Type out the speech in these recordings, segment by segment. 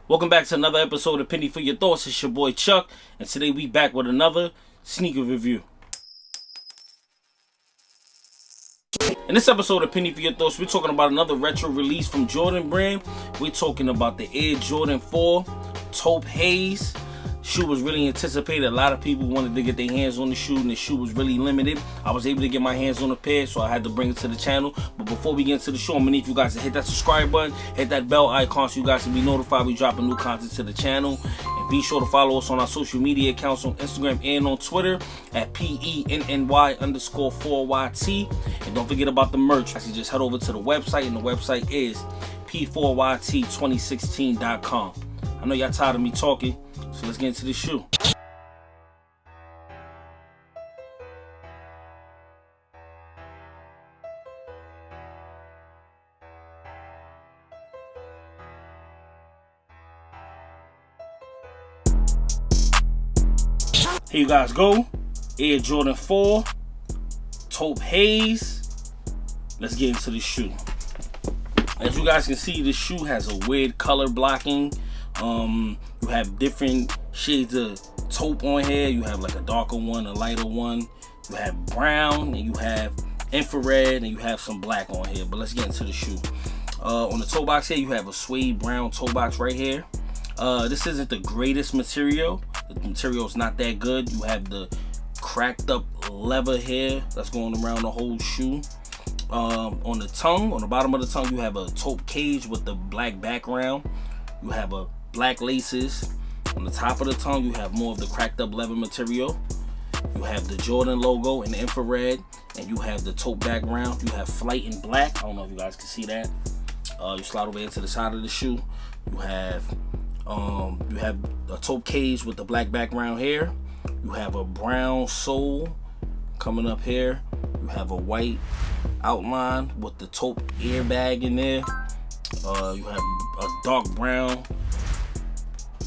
Welcome back to another episode of Penny for Your Thoughts. It's your boy Chuck, and today we back with another sneaker review. In this episode of Penny for Your Thoughts, we're talking about another retro release from Jordan brand. We're talking about the Air Jordan 4 Taupe Haze. Shoe was really anticipated. A lot of people wanted to get their hands on the shoe, and the shoe was really limited. I was able to get my hands on a pair, so I had to bring it to the channel. But before we get into the show, I'm gonna need you guys to hit that subscribe button, hit that bell icon so you guys can be notified we dropping new content to the channel. And be sure to follow us on our social media accounts on Instagram and on Twitter at PENNY_4YT. And don't forget about the merch. Actually, just head over to the website, and the website is P4YT2016.com. I know y'all tired of me talking, so let's get into the shoe. Here you guys go. Air Jordan 4 Taupe Haze. Let's get into the shoe. As you guys can see, the shoe has a weird color blocking. You have different shades of taupe on here. You have like a darker one, a lighter one. You have brown, and you have infrared, and you have some black on here. But let's get into the shoe. On the toe box here, you have a Suede Brown Toe Box right here. This isn't the greatest material. The material is not that good. You have the cracked up leather here that's going around the whole shoe. On the tongue, on the bottom of the tongue, you have a taupe cage with the black background. You have a black laces. On the top of the tongue, you have more of the cracked up leather material. You have the Jordan logo in the infrared, and you have the taupe background. You have flight in black. I don't know if you guys can see that. You slide over into the side of the shoe. You have a taupe cage with the black background here. You have a brown sole coming up here. You have a white outline with the taupe airbag in there. You have a dark brown.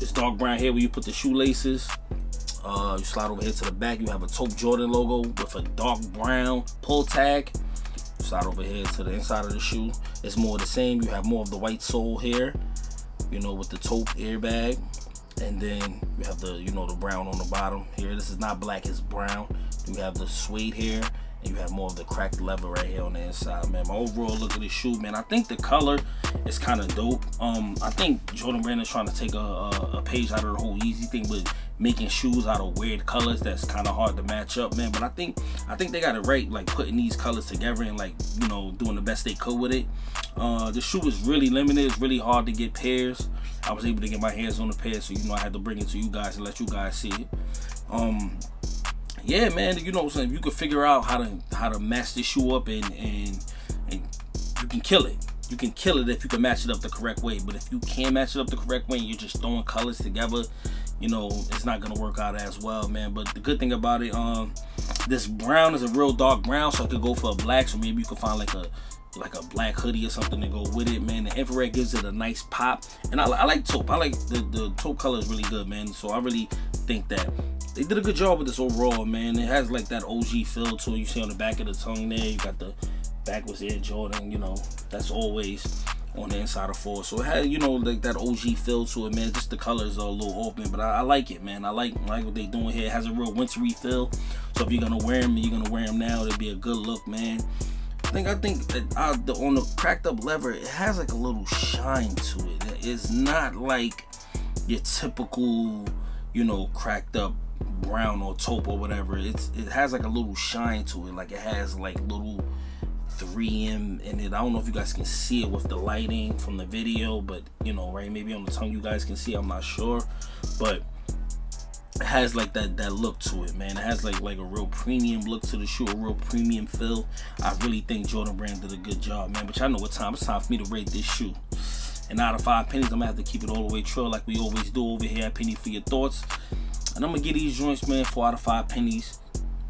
It's dark brown here where you put the shoelaces. You slide over here to the back. You have a taupe Jordan logo with a dark brown pull tag. You slide over here to the inside of the shoe. It's more of the same. You have more of the white sole here, you know, with the taupe airbag. And then you have the, you know, the brown on the bottom here. This is not black, it's brown. You have the suede here, and you have more of the cracked leather right here on the inside, man. My overall look at this shoe, man, I think the color is kind of dope. I think Jordan brand is trying to take a page out of the whole Yeezy thing with making shoes out of weird colors that's kind of hard to match up, man. But I think they got it right, like putting these colors together and, like, you know, doing the best they could with it. The shoe is really limited. It's really hard to get pairs. I was able to get my hands on a pair, so, you know, I had to bring it to you guys and let you guys see it. Yeah, man, you know what I'm saying? If you could figure out how to match this shoe up and you can kill it. You can kill it if you can match it up the correct way. But if you can't match it up the correct way and you're just throwing colors together, you know, it's not gonna work out as well, man. But the good thing about it, this brown is a real dark brown, so I could go for a black. So maybe you could find like a black hoodie or something to go with it, man. The infrared gives it a nice pop, and I like taupe. I like the taupe color is really good, man. So I really think that they did a good job with this overall, man. It has like that OG feel to it. You see on the back of the tongue there, you got the back was Air Jordan, you know, that's always on the inside of 4. So it had, you know, like that OG feel to it, man. Just the colors are a little open, but I like it, man. I like what they doing here. It has a real wintry feel. So if you're gonna wear them, you're gonna wear them now. It'll be a good look, man. I think that on the cracked up leather, it has like a little shine to it. It's not like your typical, you know, cracked up brown or taupe or whatever. It has like a little shine to it. Like it has like little 3M in it. I don't know if you guys can see it with the lighting from the video, but, you know, right, maybe on the tongue you guys can see, I'm not sure, but it has like that look to it, man. It has like a real premium look to the shoe, a real premium feel. I really think Jordan brand did a good job, man. But y'all know what time it's time for me to rate this shoe. And out of 5 pennies, I'm gonna have to keep it all the way true, like we always do over here at Penny for Your Thoughts. And I'm gonna get these joints, man, 4 out of 5 pennies.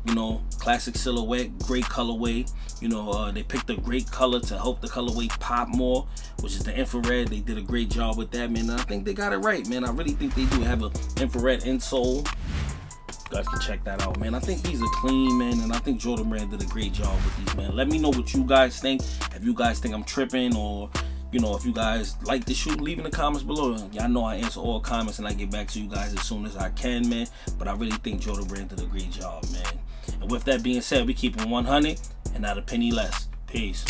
You know, classic silhouette, great colorway. You know, they picked a great color to help the colorway pop more, which is the infrared. They did a great job with that, man. And I think they got it right, man. I really think they do have an infrared insole. You guys can check that out, man. I think these are clean, man, and I think Jordan brand did a great job with these, man. Let me know what you guys think. If you guys think I'm tripping, or You know, if you guys like the shoe, leave in the comments below. Y'all know I answer all comments and I get back to you guys as soon as I can, man. But I really think Jordan Brand did a great job, man. And with that being said, we keeping 100 and not a penny less. Peace.